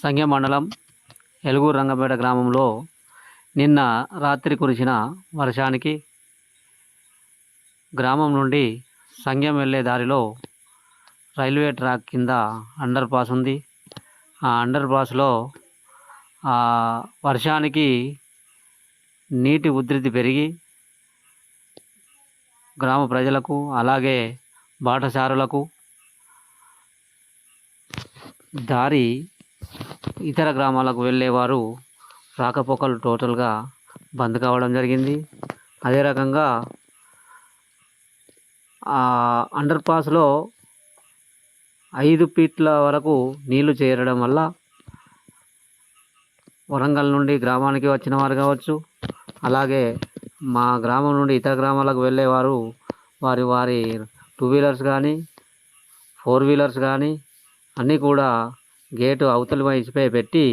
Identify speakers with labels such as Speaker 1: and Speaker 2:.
Speaker 1: సంగె మండలం ఎలుగూరు రంగంపేట గ్రామంలో నిన్న రాత్రి కురిసిన వర్షానికి గ్రామం నుండి సంగెం వెళ్ళే దారిలో రైల్వే ట్రాక్ కింద అండర్ పాస్ ఉంది. ఆ అండర్ పాస్లో వర్షానికి నీటి ఉధృతి పెరిగి గ్రామ ప్రజలకు అలాగే బాటసారులకు దారి ఇతర గ్రామాలకు వెళ్ళేవారు రాకపోకలు టోటల్గా బంద్ కావడం జరిగింది. అదే రకంగా అండర్ పాస్లో 5 ఫీట్ల వరకు నీళ్లు చేరడం వల్ల వరంగల్ నుండి గ్రామానికి వచ్చిన వారు కావచ్చు, అలాగే మా గ్రామం నుండి ఇతర గ్రామాలకు వెళ్ళేవారు వారి 2 వీలర్స్ కానీ 4 వీలర్స్ కానీ అన్నీ కూడా గేటు అవతలి వైపుపై పెట్టి